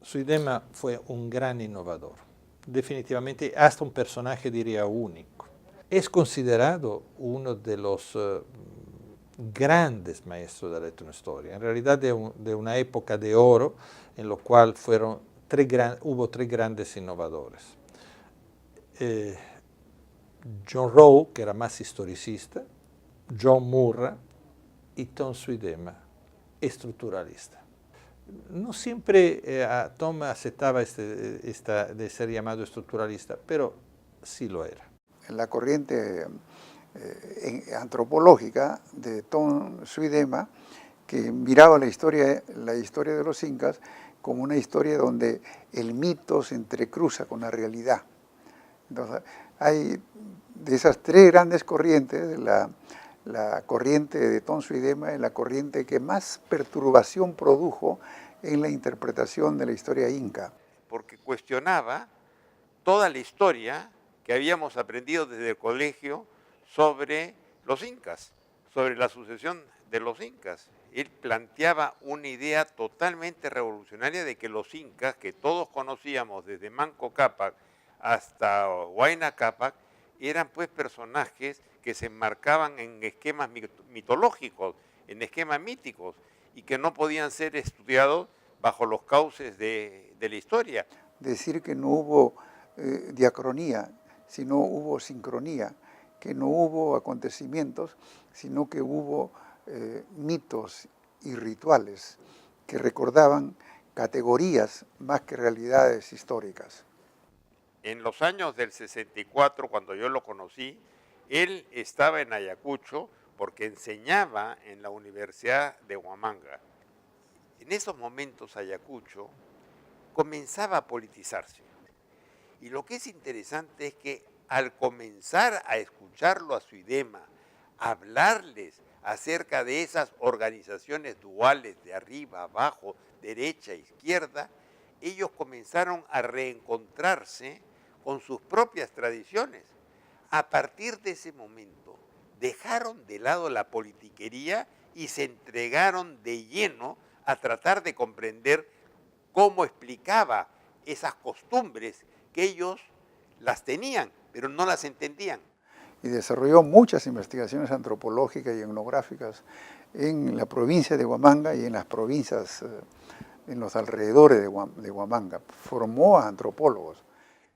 Suidema fue un gran innovador, definitivamente hasta un personaje diría único. Es considerado uno de los grandes maestros de la etnohistoria, en realidad de una época de oro en la cual hubo tres grandes innovadores. John Rowe, que era más historicista, John Murray y Tom Suidema, estructuralista. No siempre Tom aceptaba de ser llamado estructuralista, pero sí lo era. La corriente antropológica de Tom Suidema, que miraba la historia de los incas como una historia donde el mito se entrecruza con la realidad. Entonces, hay de esas tres grandes corrientes, la corriente de Tom Suidema es la corriente que más perturbación produjo en la interpretación de la historia inca. Porque cuestionaba toda la historia que habíamos aprendido desde el colegio sobre los incas, sobre la sucesión de los incas. Él planteaba una idea totalmente revolucionaria de que los incas, que todos conocíamos desde Manco Cápac hasta Huayna Cápac, eran pues personajes que se enmarcaban en esquemas mitológicos, en esquemas míticos, y que no podían ser estudiados bajo los cauces de la historia. Decir que no hubo diacronía, sino hubo sincronía, que no hubo acontecimientos, sino que hubo mitos y rituales que recordaban categorías más que realidades históricas. En los años del 64, cuando yo lo conocí, él estaba en Ayacucho porque enseñaba en la Universidad de Huamanga. En esos momentos Ayacucho comenzaba a politizarse. Y lo que es interesante es que al comenzar a escucharlo a Suidema, hablarles acerca de esas organizaciones duales de arriba, abajo, derecha, izquierda, ellos comenzaron a reencontrarse con sus propias tradiciones. A partir de ese momento, dejaron de lado la politiquería y se entregaron de lleno a tratar de comprender cómo explicaba esas costumbres que ellos las tenían, pero no las entendían. Y desarrolló muchas investigaciones antropológicas y etnográficas en la provincia de Huamanga y en las provincias, en los alrededores de Huamanga. Formó a antropólogos.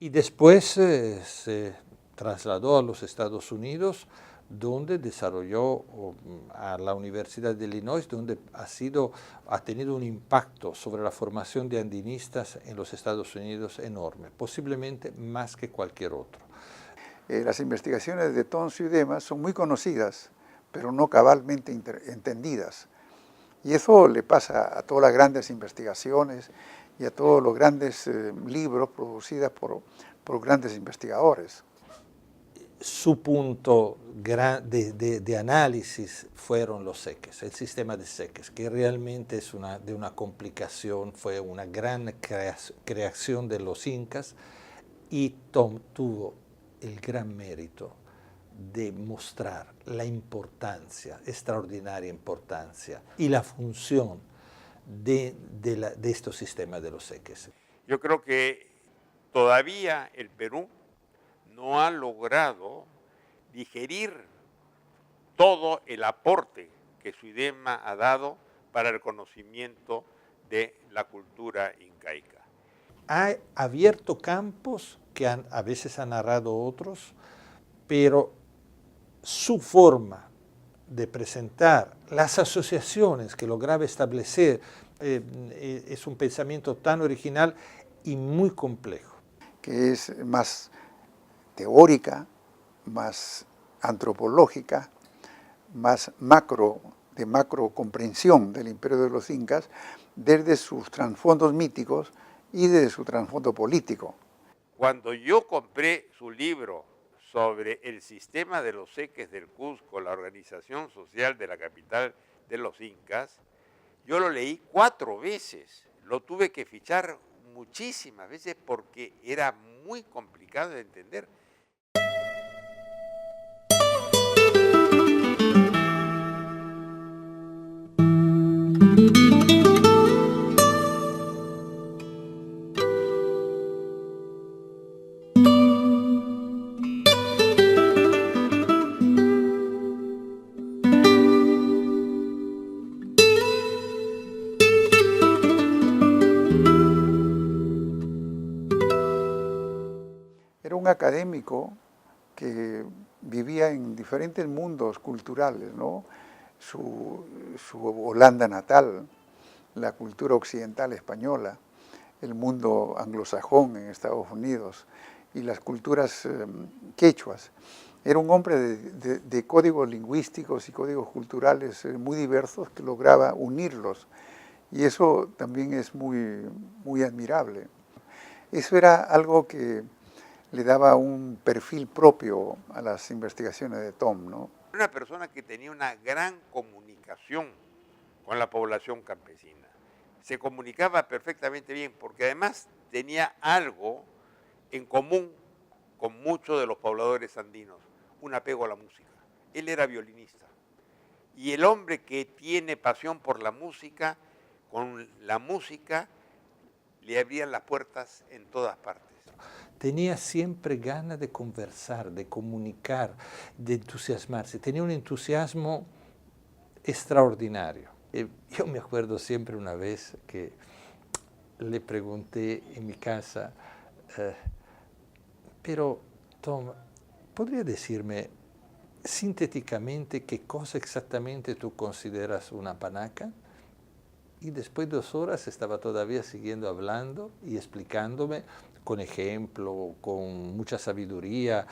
Y después se trasladó a los Estados Unidos, donde desarrolló a la Universidad de Illinois, donde ha tenido un impacto sobre la formación de andinistas en los Estados Unidos enorme, posiblemente más que cualquier otro. Las investigaciones de Tom Suidema son muy conocidas, pero no cabalmente entendidas. Y eso le pasa a todas las grandes investigaciones y a todos los grandes libros producidos por grandes investigadores. Su punto de análisis fueron los seques, el sistema de seques, que realmente es de una complicación, fue una gran creación de los incas, y Tom tuvo el gran mérito de mostrar la importancia, extraordinaria importancia y la función de estos sistemas de los seques. Yo creo que todavía el Perú no ha logrado digerir todo el aporte que Suidema ha dado para el conocimiento de la cultura incaica. Ha abierto campos que a veces han narrado otros, pero su forma de presentar las asociaciones que lograba establecer es un pensamiento tan original y muy complejo. Que es más teórica, más antropológica, más de macro comprensión del imperio de los incas, desde sus trasfondos míticos y desde su trasfondo político. Cuando yo compré su libro sobre el sistema de los seques del Cusco, la organización social de la capital de los incas, yo lo leí 4 veces, lo tuve que fichar muchísimas veces porque era muy complicado de entender. un académico que vivía en diferentes mundos culturales, ¿no? Su Holanda natal, la cultura occidental española, el mundo anglosajón en Estados Unidos y las culturas quechuas. Era un hombre de códigos lingüísticos y códigos culturales muy diversos que lograba unirlos, y eso también es muy admirable. Eso era algo que le daba un perfil propio a las investigaciones de Tom, ¿no? Una persona que tenía una gran comunicación con la población campesina. Se comunicaba perfectamente bien porque además tenía algo en común con muchos de los pobladores andinos, un apego a la música. Él era violinista. Y el hombre que tiene pasión por la música, con la música le abrían las puertas en todas partes. Tenía siempre ganas de conversar, de comunicar, de entusiasmarse. Tenía un entusiasmo extraordinario. Yo me acuerdo siempre una vez que le pregunté en mi casa, pero Tom, ¿podría decirme sintéticamente qué cosa exactamente tú consideras una panaca? Y después de 2 horas estaba todavía siguiendo hablando y explicándome con ejemplo, con mucha sabiduría,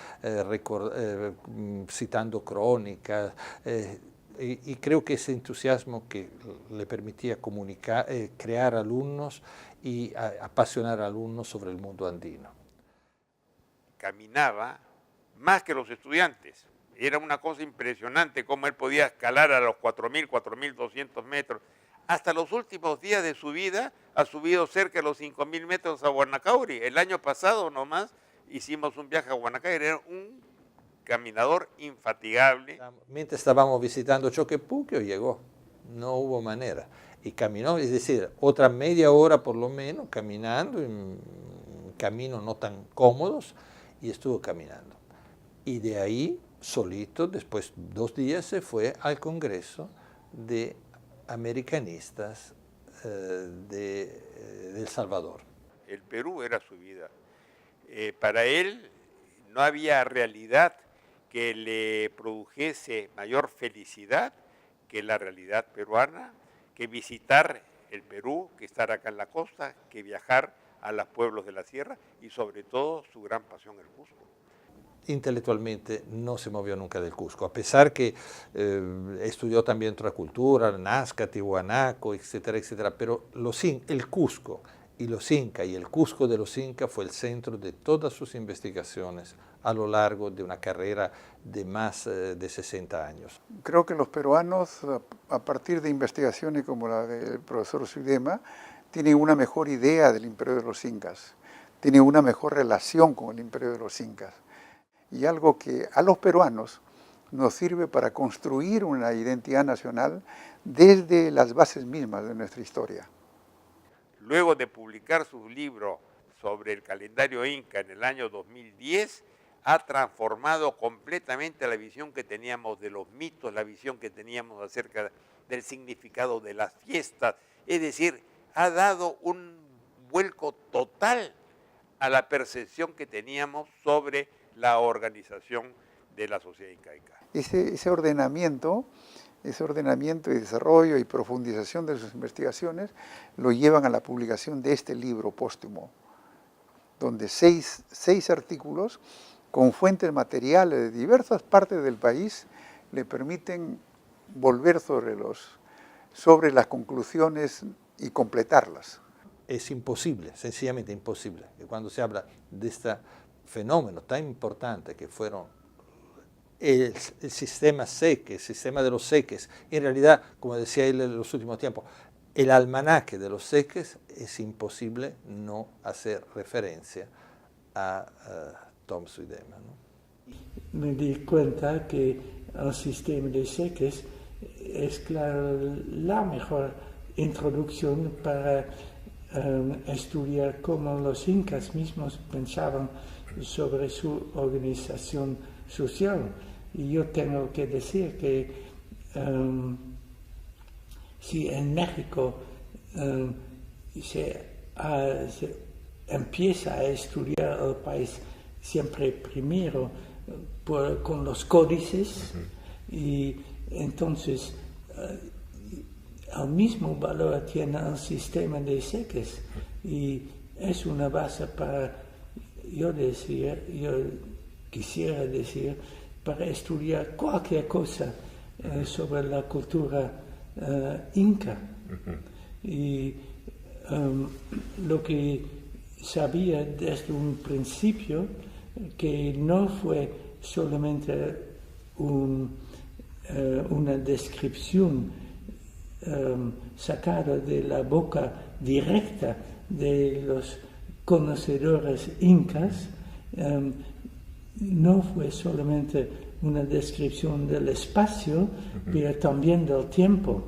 citando crónicas, y creo que ese entusiasmo que le permitía comunicar, crear alumnos y apasionar a alumnos sobre el mundo andino. Caminaba más que los estudiantes. Era una cosa impresionante cómo él podía escalar a los 4.000, 4.200 metros. Hasta los últimos días de su vida ha subido cerca de los 5.000 metros a Guanacauri. El año pasado nomás hicimos un viaje a Guanacauri. Era un caminador infatigable. Mientras estábamos visitando Choquepuquio llegó, no hubo manera. Y caminó, es decir, otra media hora por lo menos, caminando, en caminos no tan cómodos, y estuvo caminando. Y de ahí, solito, después 2 días, se fue al Congreso de Americanistas de El Salvador. El Perú era su vida. Para él no había realidad que le produjese mayor felicidad que la realidad peruana, que visitar el Perú, que estar acá en la costa, que viajar a los pueblos de la sierra y sobre todo su gran pasión el Cusco. Intelectualmente no se movió nunca del Cusco, a pesar que estudió también otra cultura, Nazca, Tiwanaku, etcétera, etcétera, pero el Cusco y los incas y el Cusco de los incas fue el centro de todas sus investigaciones a lo largo de una carrera de más de 60 años. Creo que los peruanos, a partir de investigaciones como la del profesor Zuidema, tienen una mejor idea del imperio de los incas, tienen una mejor relación con el imperio de los incas. Y algo que a los peruanos nos sirve para construir una identidad nacional desde las bases mismas de nuestra historia. Luego de publicar su libro sobre el calendario inca en el año 2010, ha transformado completamente la visión que teníamos de los mitos, la visión que teníamos acerca del significado de las fiestas. Es decir, ha dado un vuelco total a la percepción que teníamos sobre la organización de la sociedad incaica. Ese ordenamiento y desarrollo y profundización de sus investigaciones lo llevan a la publicación de este libro póstumo, donde 6 artículos con fuentes materiales de diversas partes del país le permiten volver sobre las conclusiones y completarlas. Es imposible, sencillamente imposible, que cuando se habla de este fenómeno tan importante que fueron el sistema seque, el sistema de los seques, en realidad, como decía él en los últimos tiempos, el almanaque de los seques, es imposible no hacer referencia a Tom Zuidema, ¿no? Me di cuenta que el sistema de seques es la mejor introducción para estudiar cómo los incas mismos pensaban sobre su organización social. Y yo tengo que decir que si en México se empieza a estudiar el país siempre primero con los códices y entonces al mismo valor tiene el sistema de seques y es una base para, yo quisiera decir, para estudiar cualquier cosa sobre la cultura inca. Y lo que sabía desde un principio, que no fue solamente una descripción sacada de la boca directa de los conocedores incas, no fue solamente una descripción del espacio, pero también del tiempo.